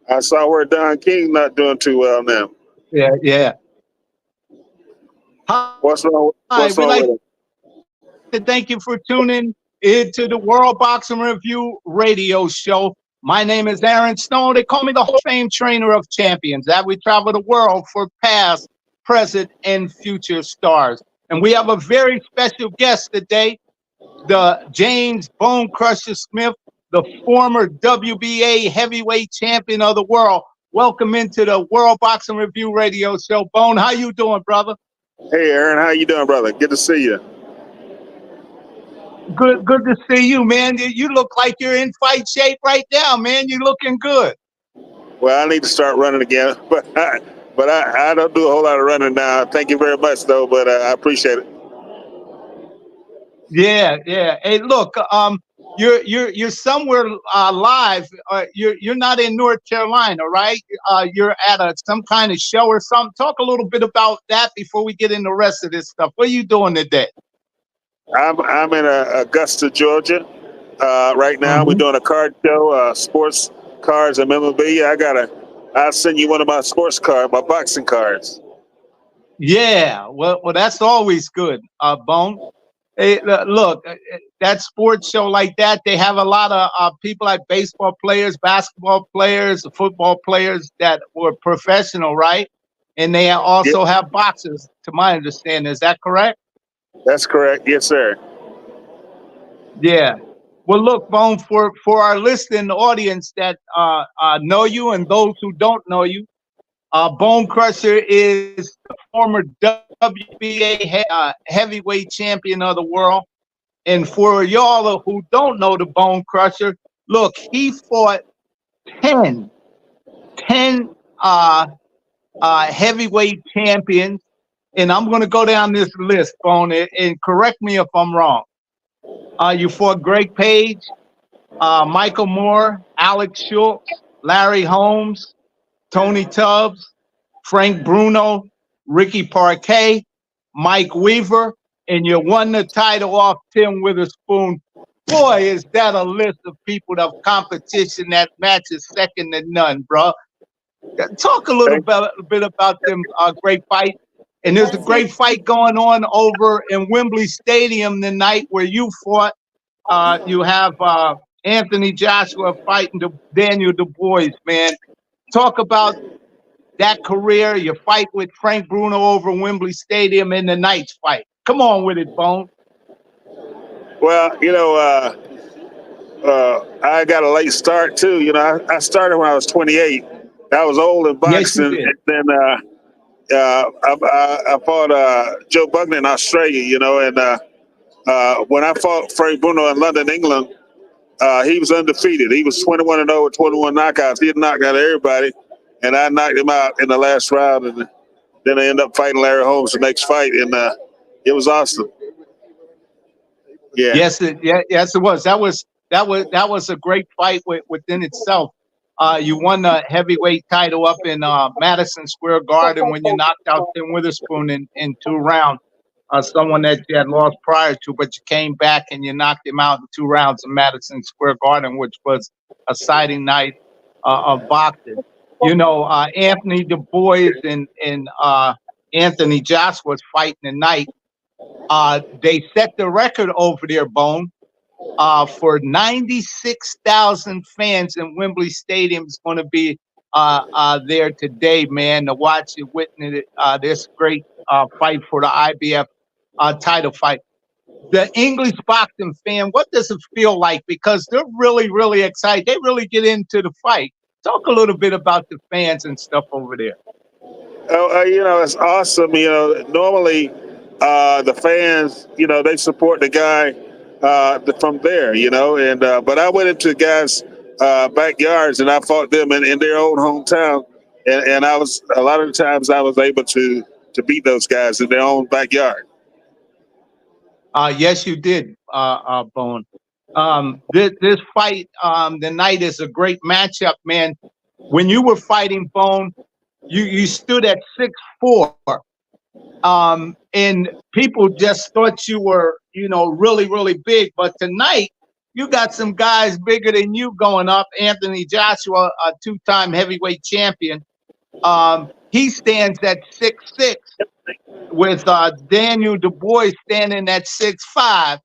I saw where Don King not doing too well now. Yeah, yeah. What's Hi, wrong? we'd like What's to wrong thank with you him? for tuning into the World Boxing Review radio show. My name is Aaron Snowell. They call me the Hall of Fame trainer of champions. That we travel the world for past, present, and future stars. And we have a very special guest today, the James Bonecrusher Smith, the former WBA heavyweight champion of the world. Welcome into the World Boxing Review radio show. Bone, how you doing, brother? Hey, Aaron, how you doing, brother? Good to see you. Good to see you, man. You look like you're in fight shape right now, man. You're looking good. Well, I need to start running again, but I don't do a whole lot of running now. Thank you very much, though. But I appreciate it. Yeah, yeah. Hey, look, you're somewhere live. You're not in North Carolina, right? You're at some kind of show or something. Talk a little bit about that before we get into the rest of this stuff. What are you doing today? I'm in Augusta, Georgia, right now. We're Hmm. doing a card show, sports cards and memorabilia. I'll send you one of my sports cards, my boxing cards. Yeah. Well, that's always good, Bone. Hey, look, that sports show like that, they have a lot of people like baseball players, basketball players, football players that were professional, right? And they Yeah, also have boxers, to my understanding. Is that correct? that's correct. Yes, sir. Yeah. Well, look, Bone, for our listening audience that know you and those who don't know you, Bone Crusher is the former WBA heavyweight champion of the world. And for y'all who don't know the Bone Crusher, look, he fought 10, 10 heavyweight champions. And I'm going to go down this list, Bone, and correct me if I'm wrong. You fought Greg Page, Michael Moore, Alex Schultz, Larry Holmes, Tony Tubbs, Frank Bruno, Ricky Parquet, Mike Weaver, and you won the title off Tim Witherspoon. Boy, is that a list of people of competition that matches second to none, bro. Talk a little Thank, bit about them great fight. And there's a great fight going on over in Wembley Stadium tonight where you fought. You have Anthony Joshua fighting Daniel Du Bois, man. Talk about that career, your fight with Frank Bruno over Wembley Stadium, and the night's fight. Come on with it, Bone. well, I got a late start too. I started when I was 28. I was old in Yes, you boxing, did. and then I fought Joe Bugner in Australia. And when I fought Frank Bruno in London, England, he was undefeated. He was 21-0 with 21 knockouts. He had knocked out everybody, and I knocked him out in the last round. And then I ended up fighting Larry Holmes the next fight, and it was awesome. Yeah. Yes, it was. That was a great fight within itself. You won the heavyweight title up in Madison Square Garden when you knocked out Tim Witherspoon in 2 rounds. Someone that you had lost prior to, but you came back and you knocked him out in 2 rounds in Madison Square Garden, which was a exciting night of boxing. Anthony Du Bois and Anthony Joshua's fighting tonight. They set the record over there, Bone, for 96,000 fans in Wembley Stadium is going to be there today, man, to watch and witness this great fight for the IBF title fight. The English boxing fan, what does it feel like? Because they're really, really excited. They really get into the fight. Talk a little bit about the fans and stuff over there. Oh, it's awesome. Normally the fans, they support the guy from there, and but I went into guys' backyards and I fought them in their own hometown, and I was a lot of the times I was able to beat those guys in their own backyard. Yes, you did, Bone. This fight tonight is a great matchup, man. When you were fighting Bone, you stood at 6'4", and people just thought you were, really, really big. But tonight, you got some guys bigger than you going up. Anthony Joshua, a two-time heavyweight champion, he stands at 6'6", with Daniel Du Bois standing at 6'5".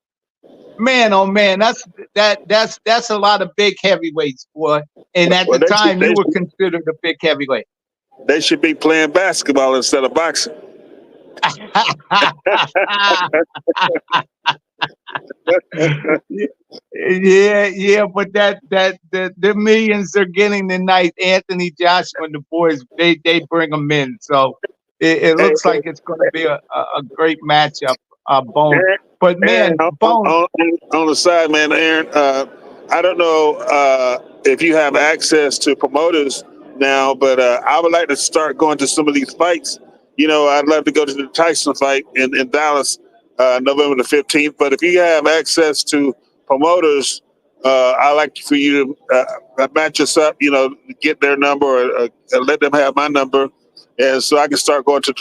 Man, oh man, that's a lot of big heavyweights, boy. And at Well, the time, you were considered a big heavyweight. they should be playing basketball instead of boxing. Yeah, but the millions they're getting tonight, Anthony Joshua and the boys, they bring them in. So it Hey, looks like it's going to be a great matchup, Bone. Aaron, But Aaron, man, Bone, on the side, man, Aaron. I don't know if you have access to promoters now, but I would like to start going to some of these fights. You know, I'd love to go to the Tyson fight in Dallas, November the 15th. But if you have access to promoters, I like for you to match us up. You know, get their number or let them have my number, and so I can start going to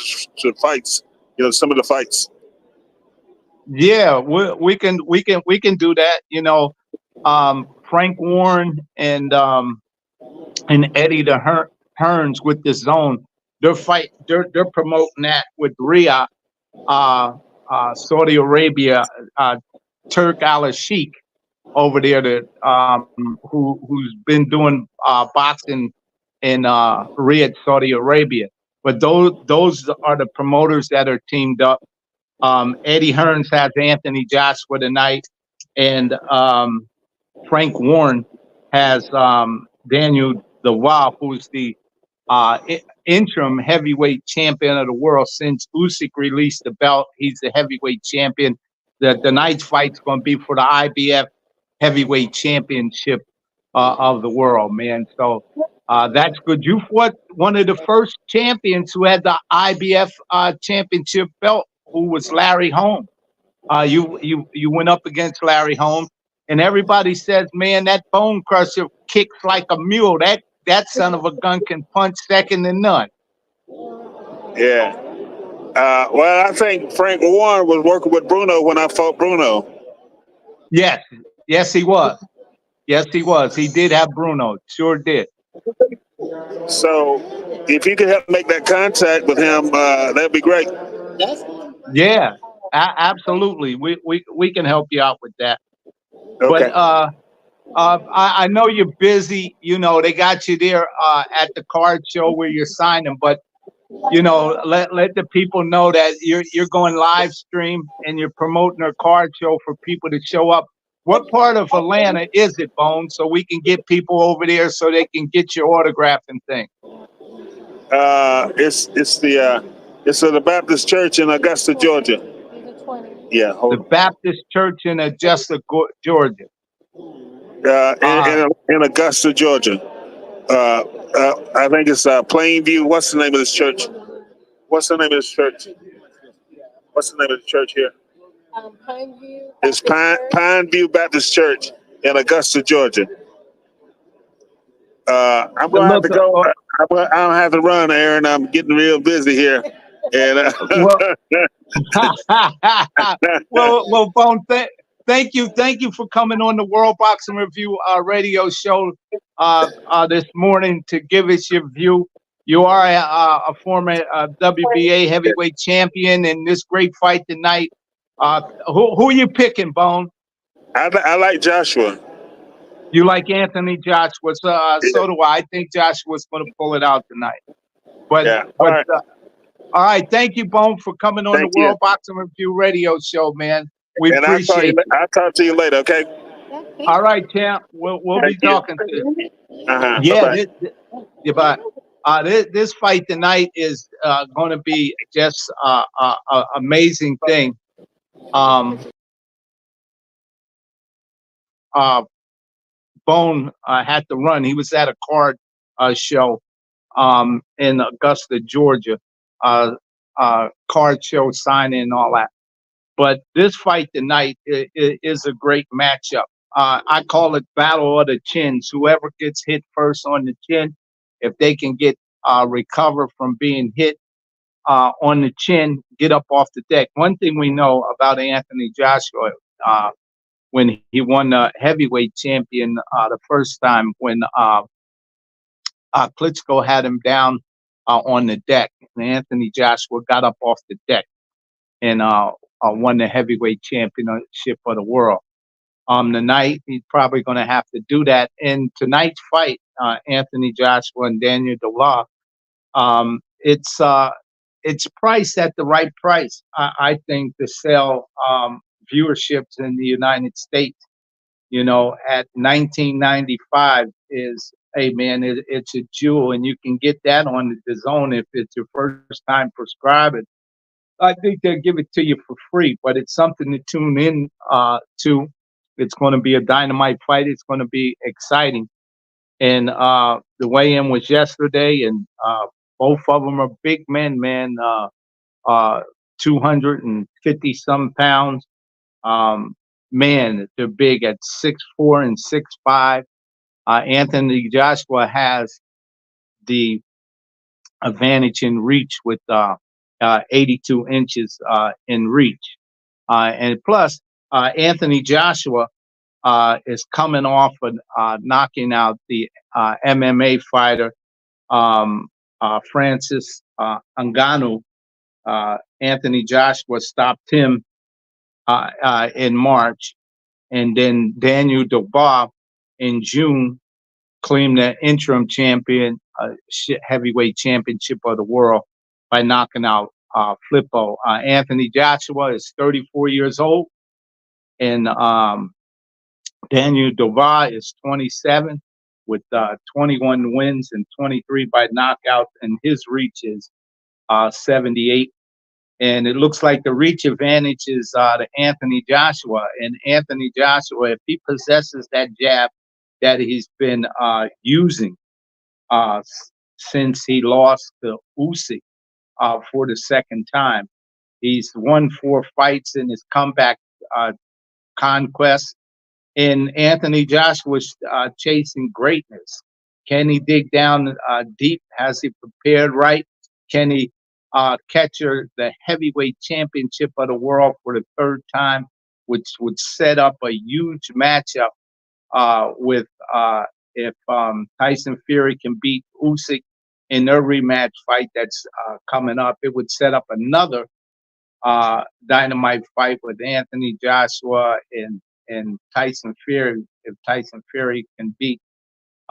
fights. You know, some of the fights. yeah, we can do that. You know, Frank Warren and Eddie Hearns with the Zone, they're promoting that with Riyadh, Saudi Arabia, Turk Al Sheikh over there that who's been doing boxing in Riyadh, Saudi Arabia. But those are the promoters that are teamed up. Eddie Hearns has Anthony Joshua tonight, and Frank Warren has Daniel Dubois, who's the interim heavyweight champion of the world since Usyk released the belt. He's the heavyweight champion. The night's fight's going to be for the IBF heavyweight championship of the world, man. So that's good. You fought one of the first champions who had the IBF championship belt, who was Larry Holmes. You went up against Larry Holmes, and everybody says, man, that Bonecrusher kicks like a mule. That son of a gun can punch second to none. Yeah. Well, I think Frank Warren was working with Bruno when I fought Bruno. Yes, yes, he was. Yes, he was. He did have Bruno. Sure did. So if you could help make that contact with him, that'd be great. Yeah, absolutely. We can help you out with that. But Okay. I know you're busy. You know, they got you there at the card show where you're signing, but you know, let the people know that you're going live stream and you're promoting a card show for people to show up. What part of Atlanta is it, Bone? So we can get people over there so they can get your autograph and things. It's at the Baptist Church in Augusta, Georgia. Yeah. The Baptist Church in Augusta, Georgia. In Augusta, Georgia. I think it's Plainview. What's the name of this church? What's the name of this church? What's the name of the church here? Pineview. It's Pineview Baptist Church in Augusta, Georgia. I'm gonna have to go. I'm have to run, Aaron. I'm getting real busy here. And well, Bone. Thank you for coming on the World Boxing Review radio show this morning to give us your view. You are a former WBA heavyweight champion in this great fight tonight. Who are you picking, Bone? I like Joshua. You like Anthony Joshua, so do I. I think Joshua's going to pull it out tonight. But, yeah. All right. Thank you, Bone, for coming on the World Boxing Review radio show, man. We appreciate it. I'll talk to you later, okay? All right, champ. We'll be talking to you. Yeah. But this fight tonight is going to be just an amazing thing. Bone had to run. He was at a card show in Augusta, Georgia. Card show signing and all that. But this fight tonight is a great matchup. I call it battle of the chins. Whoever gets hit first on the chin, if they can get recover from being hit on the chin, get up off the deck. One thing we know about Anthony Joshua, when he won the heavyweight champion the first time when Klitschko had him down on the deck, and Anthony Joshua got up off the deck and won the heavyweight championship of the world. Tonight he's probably going to have to do that. In tonight's fight, Anthony Joshua and Daniel Dubois, um, it's uh, it's priced at the right price, I think, to sell viewerships in the United States. You know, at 1995 is, hey man, it's a jewel, and you can get that on the zone if it's your first time prescribing. I think they'll give it to you for free, but it's something to tune in to. It's going to be a dynamite fight. It's going to be exciting. And the weigh-in was yesterday, and both of them are big men, man. 250 some pounds. Um, Man, they're big at 6'4" and 6'5". Anthony Joshua has the advantage in reach with 82 inches in reach. And plus, Anthony Joshua is coming off of knocking out the MMA fighter Francis Ngannou. Anthony Joshua stopped him in March, and then Daniel Dubois in June claimed the interim champion heavyweight championship of the world by knocking out Flippo. Anthony Joshua is 34 years old, and Daniel Dubois is 27 with 21 wins and 23 by knockout, and his reach is 78. And it looks like the reach advantage is to Anthony Joshua. And Anthony Joshua, if he possesses that jab that he's been using uh, since he lost to Usyk for the second time, he's won 4 fights in his comeback conquest. And Anthony Joshua's chasing greatness. Can he dig down deep? Has he prepared right? Can he capture the heavyweight championship of the world for the third time, which would set up a huge matchup with if Tyson Fury can beat Usyk in their rematch fight that's coming up. It would set up another dynamite fight with Anthony Joshua and Tyson Fury. If Tyson Fury can beat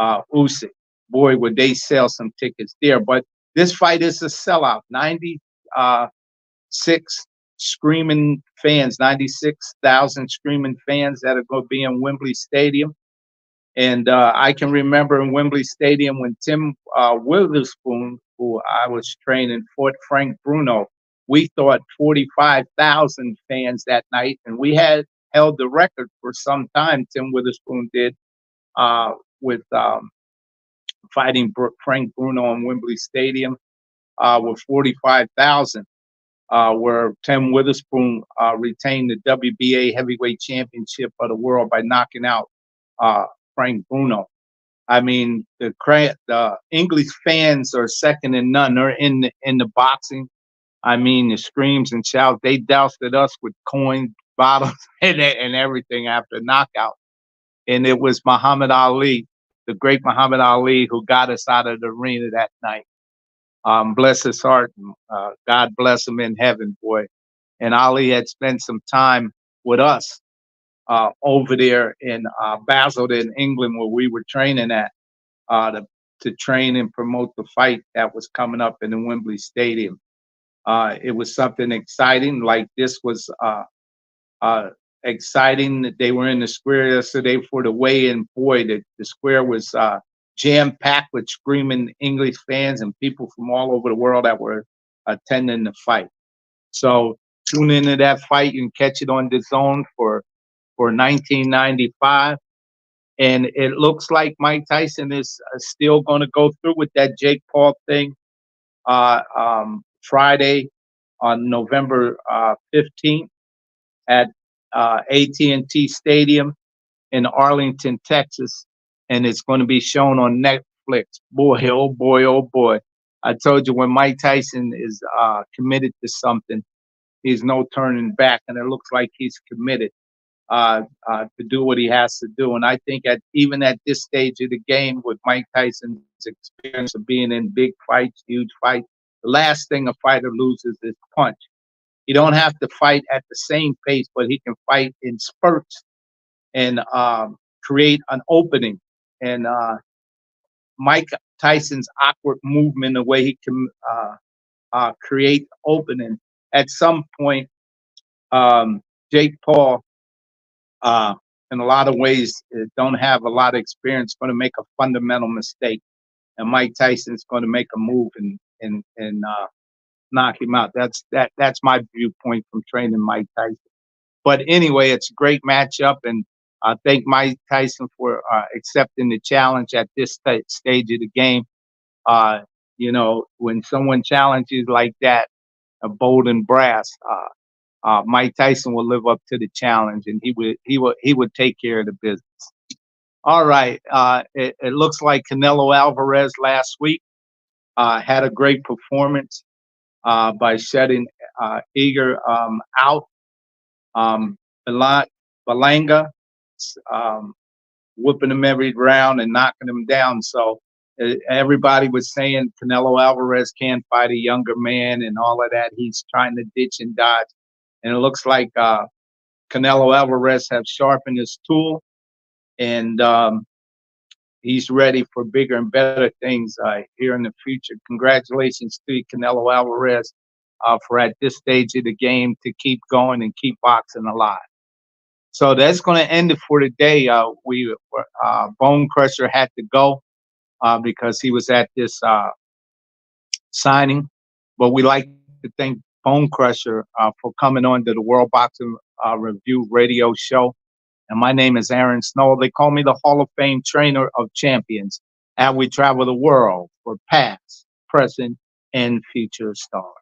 Usyk, boy, would they sell some tickets there. But this fight is a sellout. 96 screaming fans, 96,000 screaming fans that are going to be in Wembley Stadium. And I can remember in Wembley Stadium when Tim Witherspoon, who I was training, fought Frank Bruno. We thought 45,000 fans that night, and we had held the record for some time. Tim Witherspoon did with fighting Frank Bruno in Wembley Stadium with 45,000, where Tim Witherspoon retained the WBA heavyweight championship of the world by knocking out Frank Bruno. I mean, the English fans are second to none. They're in the boxing. I mean, the screams and shouts. They doused us with coins, bottles, and everything after knockout. And it was Muhammad Ali, the great Muhammad Ali, who got us out of the arena that night. Bless his heart. God bless him in heaven, boy. And Ali had spent some time with us over there in Basildon, England, where we were training at to train and promote the fight that was coming up in the Wembley Stadium. It was something exciting. Like this was exciting. They were in the square yesterday for the weigh-in. Boy, the square was jam-packed with screaming English fans and people from all over the world that were attending the fight. So tune into that fight. You can catch it on the zone for 1995. And it looks like Mike Tyson is still going to go through with that Jake Paul thing Friday on November 15th at AT&T Stadium in Arlington, Texas. And it's going to be shown on Netflix. Boy, oh boy, oh boy. I told you when Mike Tyson is committed to something, he's no turning back. And it looks like he's committed. to do what he has to do. And I think even at this stage of the game, with Mike Tyson's experience of being in big fights, huge fights, the last thing a fighter loses is punch. You don't have to fight at the same pace, but he can fight in spurts and create an opening. And Mike Tyson's awkward movement, the way he can create opening. At some point, Jake Paul, in a lot of ways, don't have a lot of experience, going to make a fundamental mistake, and Mike Tyson's going to make a move and knock him out. That's my viewpoint from training Mike Tyson. But anyway, it's a great matchup, and I thank Mike Tyson for accepting the challenge at this stage of the game. When someone challenges like that, bold and brass, Mike Tyson will live up to the challenge, and he would take care of the business. All right, it looks like Canelo Alvarez last week had a great performance by shutting Eager out. Balanga, whooping him every round and knocking him down. So everybody was saying Canelo Alvarez can't fight a younger man and all of that. He's trying to ditch and dodge. And it looks like Canelo Alvarez has sharpened his tool, and he's ready for bigger and better things here in the future. Congratulations to you, Canelo Alvarez, for at this stage of the game to keep going and keep boxing alive. So that's going to end it for today. Bonecrusher had to go because he was at this signing, but we like to thank Bonecrusher for coming on to the World Boxing Review radio show. And my name is Aaron Snowell. They call me the Hall of Fame trainer of champions. And we travel the world for past, present, and future stars.